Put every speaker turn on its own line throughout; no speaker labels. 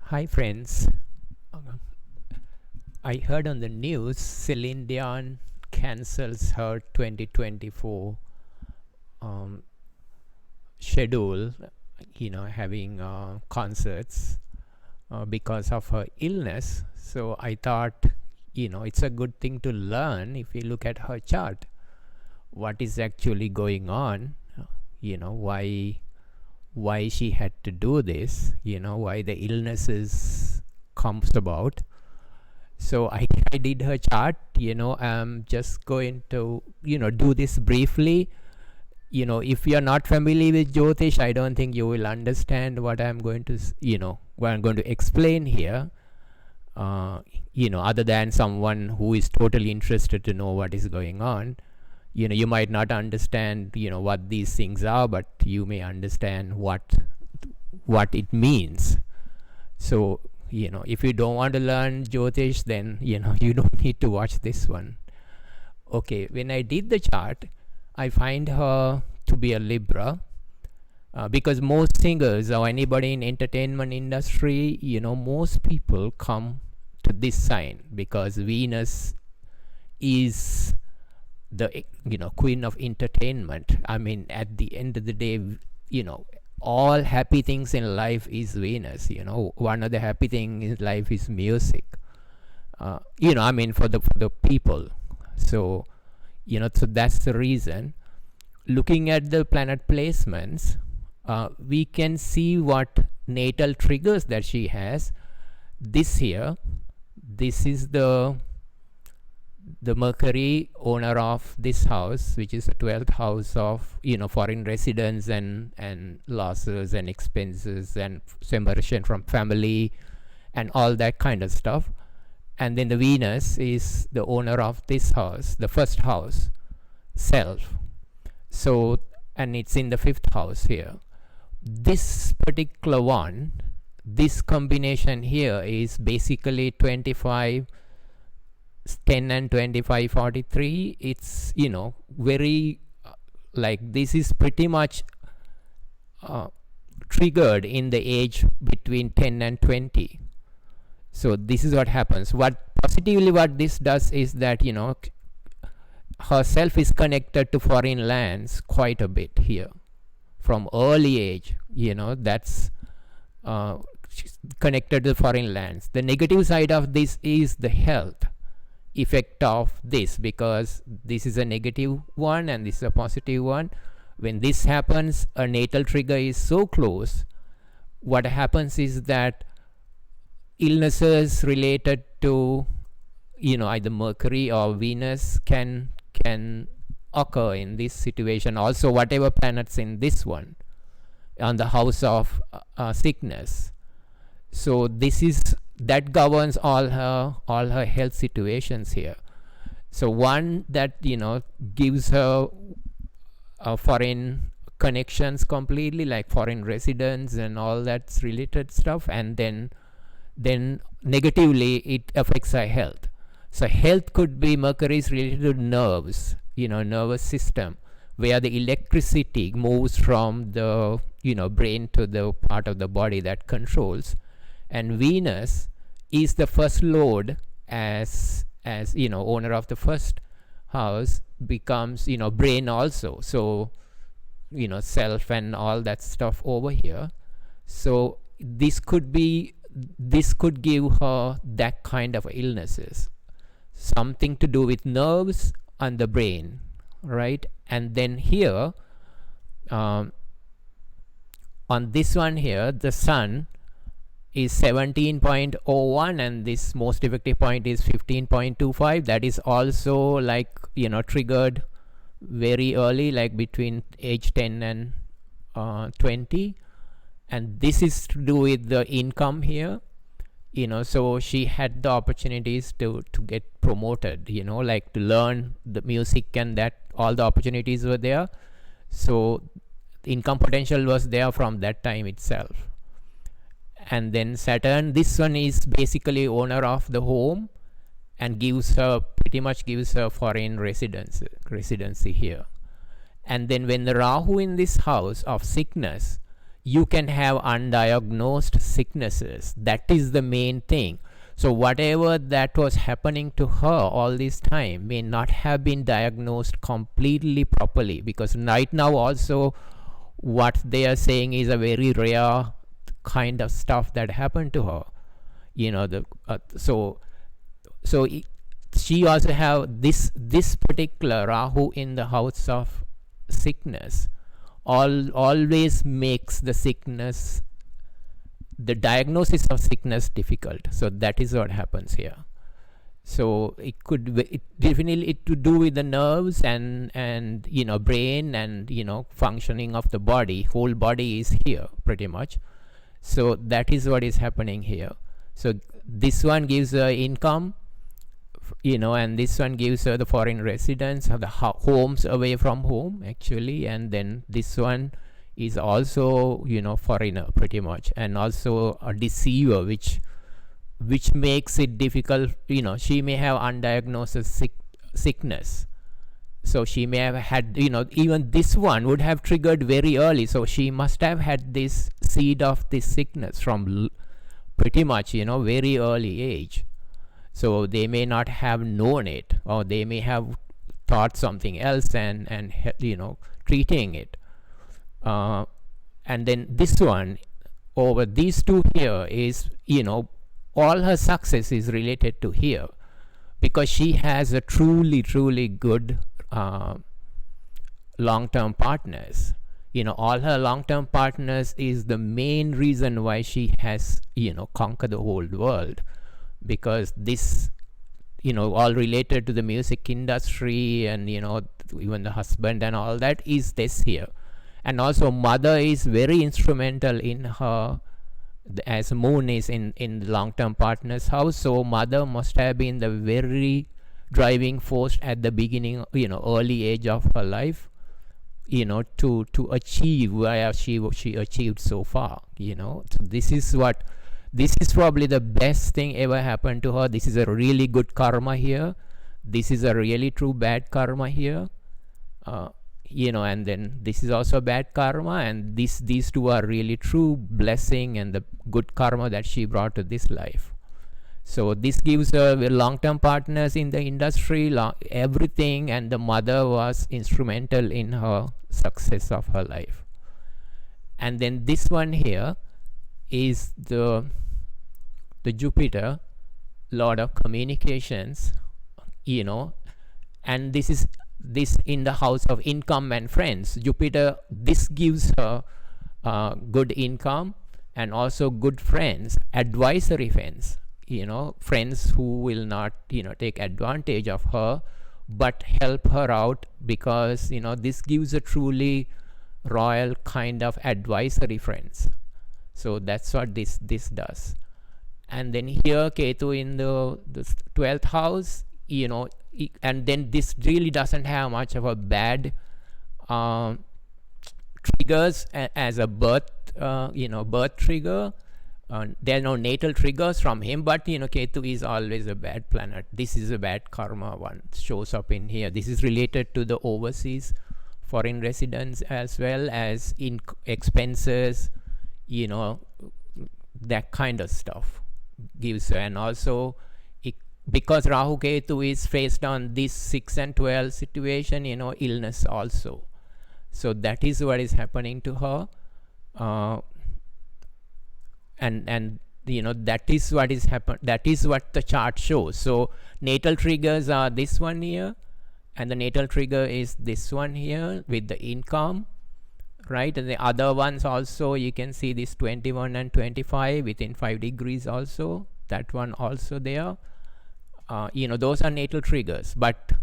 Hi friends. I heard on the news Celine Dion cancels her 2024 um, schedule, having concerts because of her illness. So I thought, it's a good thing to learn if you look at her chart. What is actually going on? Why she had to do this? Why the illnesses comes about. So I did her chart. I'm just going to do this briefly. If you're not familiar with Jyotish, I don't think you will understand what I'm going to what I'm going to explain here. Other than someone who is totally interested to know what is going on. You might not understand what these things are, but you may understand what it means. So if you don't want to learn Jyotish, then you don't need to watch this one. Okay, when I did the chart, I find her to be a Libra, because most singers or anybody in entertainment industry, most people come to this sign because Venus is the queen of entertainment. I mean, at the end of the day, all happy things in life is Venus. One of the happy things in life is music. For the people. So so that's the reason. Looking at the planet placements, we can see what natal triggers that she has. This is the Mercury, owner of this house, which is the 12th house of foreign residence and losses and expenses and separation from family and all that kind of stuff. And then the Venus is the owner of this house, the first house, self. So, and it's in the 5th house here. This particular one, this combination here is basically 25 10 and 25 43. It's very like this is pretty much triggered in the age between 10 and 20. So this is what happens. What this does is that herself is connected to foreign lands quite a bit here from early age. That's connected to foreign lands. The negative side of this is the health effect of this, because this is a negative one and this is a positive one. When this happens, a natal trigger is so close, what happens is that illnesses related to either Mercury or Venus can occur in this situation. Also, whatever planets in this one on the house of sickness. So this is that governs all her health situations here. So one that gives her foreign connections completely, like foreign residence and all that's related stuff, and then negatively it affects her health. So health could be Mercury is related to nerves, nervous system, where the electricity moves from the brain to the part of the body that controls. And Venus is the first lord, as owner of the first house, becomes brain also. So self and all that stuff over here. So this could give her that kind of illnesses, something to do with nerves and the brain, right? And then here on this one here, the sun is 17.01 and this most effective point is 15.25. That is also like triggered very early, like between age 10 and 20. And this is to do with the income here. So she had the opportunities to get promoted, like to learn the music, and that all the opportunities were there. So the income potential was there from that time itself. And then Saturn, this one is basically owner of the home and pretty much gives her foreign residency here. And then when the Rahu in this house of sickness, you can have undiagnosed sicknesses. That is the main thing. So whatever that was happening to her all this time may not have been diagnosed completely properly, because right now also what they are saying is a very rare kind of stuff that happened to her. So she also have this particular Rahu in the house of sickness. Always makes the diagnosis of sickness difficult. So that is what happens here. So it definitely to do with the nerves and brain and functioning of the body. Whole body is here pretty much. So that is what is happening here. So this one gives income, and this one gives the foreign residence, the homes away from home actually, and then this one is also foreigner pretty much, and also a deceiver, which makes it difficult. She may have undiagnosed sickness, so she may have had even this one would have triggered very early, so she must have had this seed of this sickness from pretty much very early age. So they may not have known it, or they may have thought something else and treating it. And then this one over these two here is all her success is related to here, because she has a truly good long-term partners. All her long-term partners is the main reason why she has conquered the whole world, because this all related to the music industry, and even the husband and all that is this here. And also mother is very instrumental in her, as moon is in the long-term partner's house. So mother must have been the very driving force at the beginning, early age of her life, to achieve where she achieved so far. So this is probably the best thing ever happened to her. This is a really good karma here. This is a really true bad karma here. And then this is also bad karma, and these two are really true blessing and the good karma that she brought to this life. So this gives her long-term partners in the industry, everything, and the mother was instrumental in her success of her life. And then this one here is the Jupiter, Lord of communications, and this in the house of income and friends. Jupiter, this gives her good income and also good friends, advisory friends, friends who will not take advantage of her but help her out, because this gives a truly royal kind of advisory friends. So that's what this does. And then here Ketu in the 12th house, and then this really doesn't have much of a bad triggers as a birth trigger. There are no natal triggers from him, but Ketu is always a bad planet. This is a bad karma one, shows up in here. This is related to the overseas foreign residence as well as in expenses, that kind of stuff gives. And also because Rahu Ketu is faced on this 6 and 12 situation, illness also. So that is what is happening to her. And that is what is that is what the chart shows. So natal triggers are this one here, and the natal trigger is this one here with the income, right? And the other ones also, you can see this 21 and 25 within 5 degrees also, that one also there. Those are natal triggers. But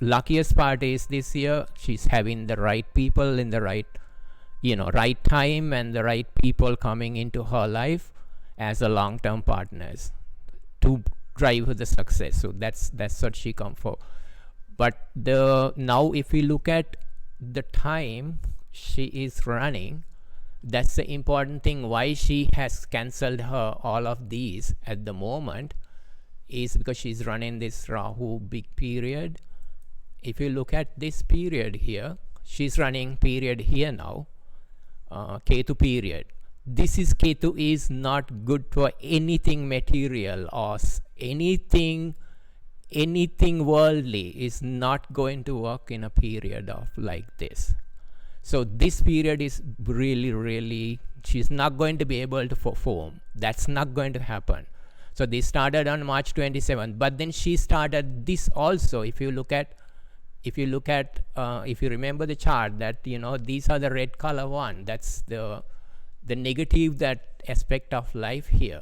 luckiest part is this year, she's having the right people in the right right time, and the right people coming into her life as a long-term partners to drive her the success. So that's what she come for. But now if we look at the time she is running, that's the important thing. Why she has cancelled her all of these at the moment is because she's running this Rahu big period. If you look at this period here, she's running period here now, Ketu period. this is Ketu is not good for anything material or anything worldly is not going to work in a period of like this. So this period is really, she's not going to be able to perform. That's not going to happen. So this started on March 27th, but then she started this also. If you remember the chart, that these are the red color one. That's the negative, that aspect of life here.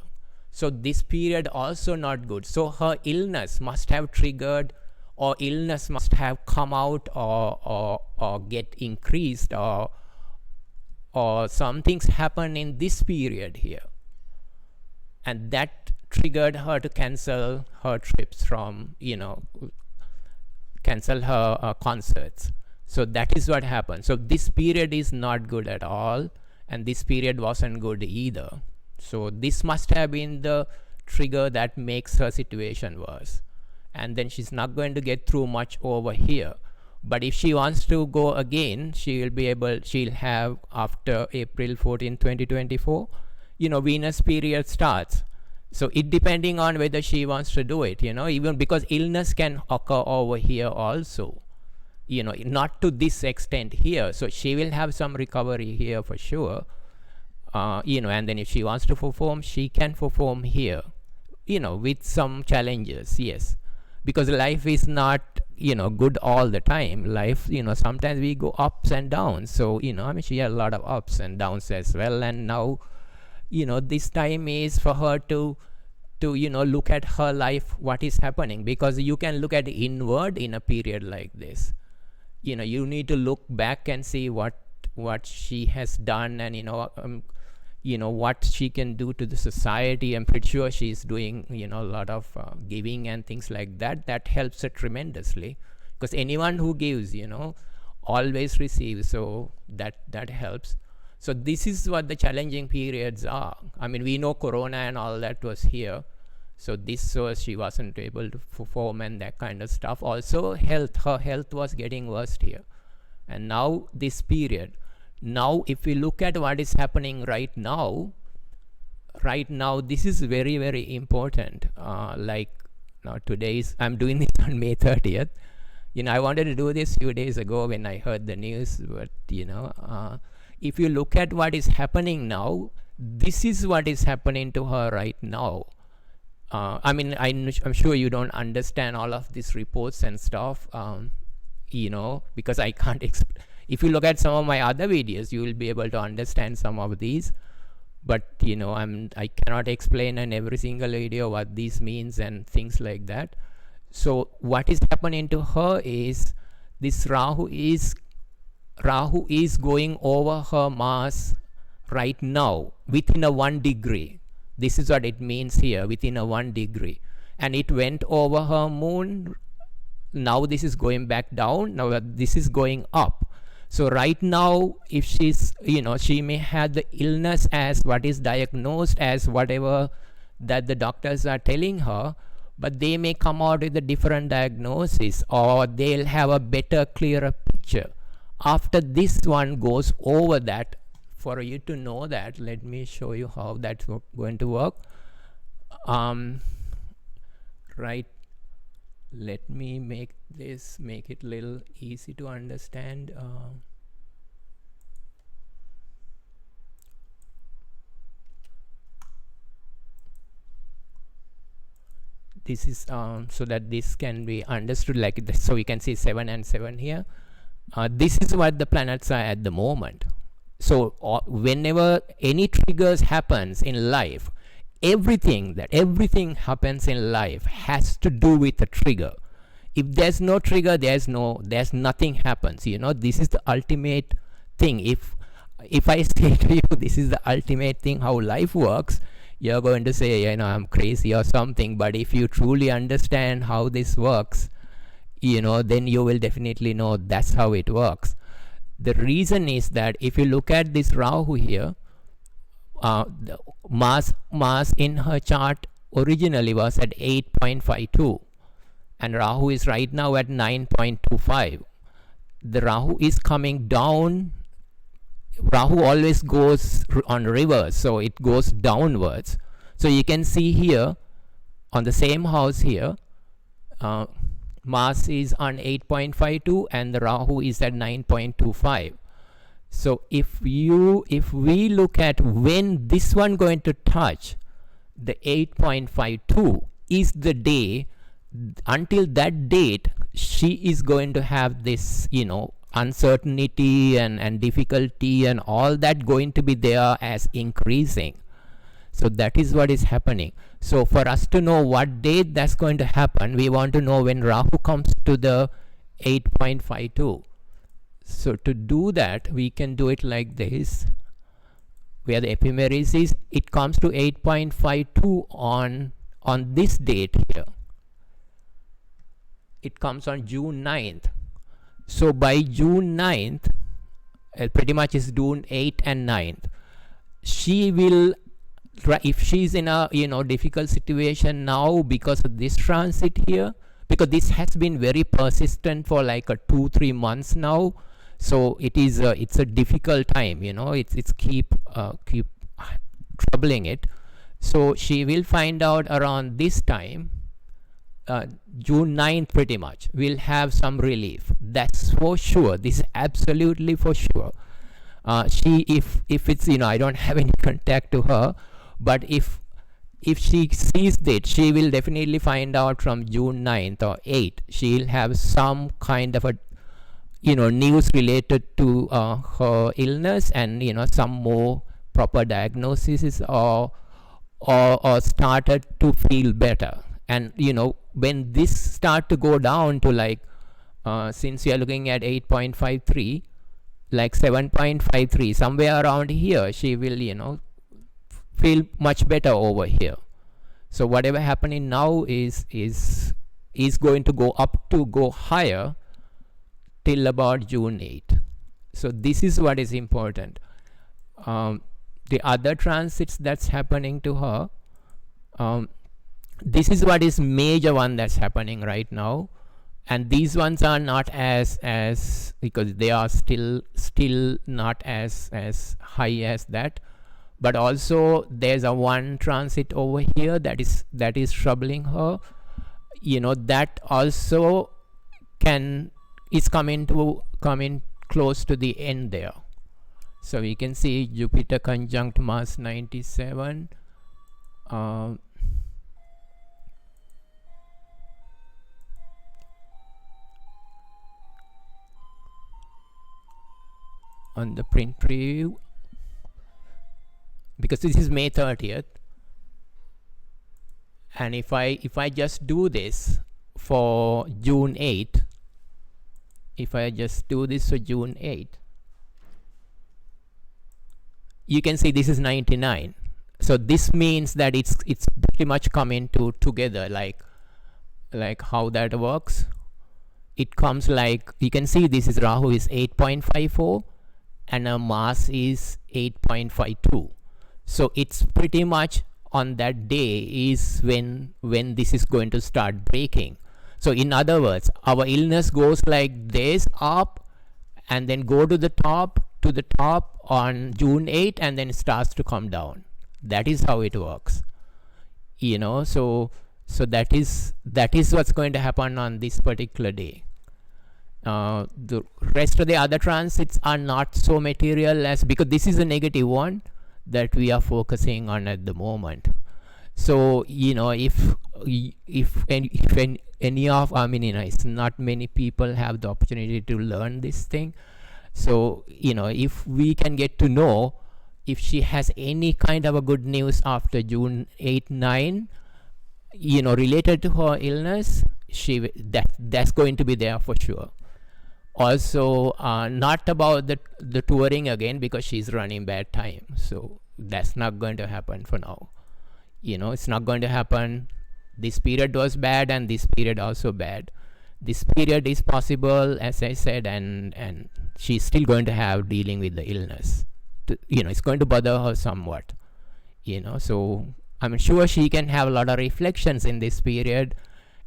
So this period also not good. So her illness must have triggered, or illness must have come out, or get increased, or some things happen in this period here, and that triggered her to cancel her trips from, cancel her concerts. So that is what happened. So this period is not good at all, and this period wasn't good either. So this must have been the trigger that makes her situation worse, and then she's not going to get through much over here. But if she wants to go again, she'll have, after April 14, 2024, Venus period starts. So it depending on whether she wants to do it, even because illness can occur over here also, not to this extent here. So she will have some recovery here for sure. And then if she wants to perform, she can perform here, with some challenges, yes. Because life is not, good all the time. Life, sometimes we go ups and downs. So, she had a lot of ups and downs as well. And now, this time is for her to look at her life, what is happening. Because you can look at inward in a period like this. You need to look back and see what she has done, and, what she can do to the society. I'm pretty sure she's doing, a lot of giving and things like that. That helps her tremendously, because anyone who gives, always receives. So that helps. So this is what the challenging periods are. I mean, we know Corona and all that was here. So she wasn't able to perform and that kind of stuff. Also, her health was getting worse here. And now this period. Now, if we look at what is happening right now, this is very, very important. Like now, I'm doing this on May 30th. I wanted to do this a few days ago when I heard the news, but if you look at what is happening now, this is what is happening to her right now. I'm sure you don't understand all of these reports and stuff, because I can't explain. If you look at some of my other videos, you will be able to understand some of these. But, I cannot explain in every single video what this means and things like that. So what is happening to her is this Rahu is going over her Mars right now within a 1 degree. This is what it means here, within a 1 degree. And it went over her moon. Now this is going back down. Now this is going up. So right now, if she's, she may have the illness as what is diagnosed as whatever that the doctors are telling her, but they may come out with a different diagnosis, or they'll have a better, clearer picture. After this one goes over that, for you to know that, let me show you how that's going to work. Right. Let me make it little easy to understand. This is so that this can be understood like this. So you can see 7 and 7 here. This is what the planets are at the moment. So whenever any triggers happens in life, everything happens in life has to do with a trigger. If there's no trigger, there's nothing happens. This is the ultimate thing. If I say to you, this is the ultimate thing how life works, you're going to say, I'm crazy or something. But if you truly understand how this works, then you will definitely know that's how it works. The reason is that if you look at this Rahu here, the Mars in her chart originally was at 8.52, and Rahu is right now at 9.25. The Rahu is coming down Rahu always goes on reverse, so it goes downwards. So you can see here on the same house here, uh, Mars is on 8.52 and the Rahu is at 9.25. So if we look at when this one going to touch the 8.52 is the day, until that date she is going to have this, uncertainty and difficulty and all that going to be there as increasing. So that is what is happening. So for us to know what date that's going to happen, we want to know when Rahu comes to the 8.52. So to do that, we can do it like this, where the ephemeris is, it comes to 8.52 on this date here. It comes on June 9th. So by June 9th, pretty much is June 8th and 9th, she will, if she's in a difficult situation now because of this transit here, because this has been very persistent for like a 2-3 months now, so it's a difficult time, it's keep troubling it. So she will find out around this time, June 9th pretty much, will have some relief. That's for sure. This is absolutely for sure. She, if it's, I don't have any contact to her, but if she sees that, she will definitely find out from June 9th or 8th. She'll have some kind of a news related to her illness, and some more proper diagnosis or started to feel better. And when this start to go down to like since we are looking at 8.53, like 7.53, somewhere around here, she will feel much better over here. So whatever happening now is going to go higher till about June 8th. So this is what is important. The other transits that's happening to her, this is what is major one that's happening right now, and these ones are not as because they are still not as high as that. But also there's a one transit over here that is troubling her, that also is coming close to the end there. So we can see Jupiter conjunct Mars 97, on the print preview, because this is May 30th, and if I just do this for June 8th, if I just do this for June 8th, you can see this is 99. So this means that it's pretty much coming together, like how that works. It comes like, you can see this is Rahu is 8.54 and Mars is 8.52. So it's pretty much on that day is when this is going to start breaking. So in other words, our illness goes like this up and then go to the top on June 8th, and then it starts to come down. That is how it works. So that is what's going to happen on this particular day. The rest of the other transits are not so material, as because this is a negative one that we are focusing on at the moment. So if any of, it's not many people have the opportunity to learn this thing. So if we can get to know if she has any kind of a good news after June 8, 9, related to her illness, that's going to be there for sure. Also, not about the touring again, because she's running bad time. So that's not going to happen for now. It's not going to happen. This period was bad, and this period also bad. This period is possible, as I said, and she's still going to have dealing with the illness. It's going to bother her somewhat. So I'm sure she can have a lot of reflections in this period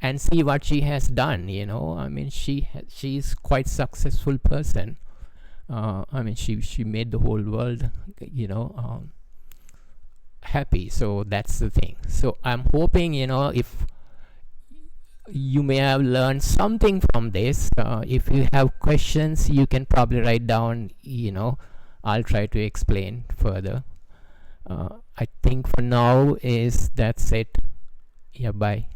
and see what she has done. She's quite successful person. I mean, she made the whole world, happy. So that's the thing. So I'm hoping, if you may have learned something from this. If you have questions, you can probably write down. I'll try to explain further. I think for now is that's it. Yeah, bye.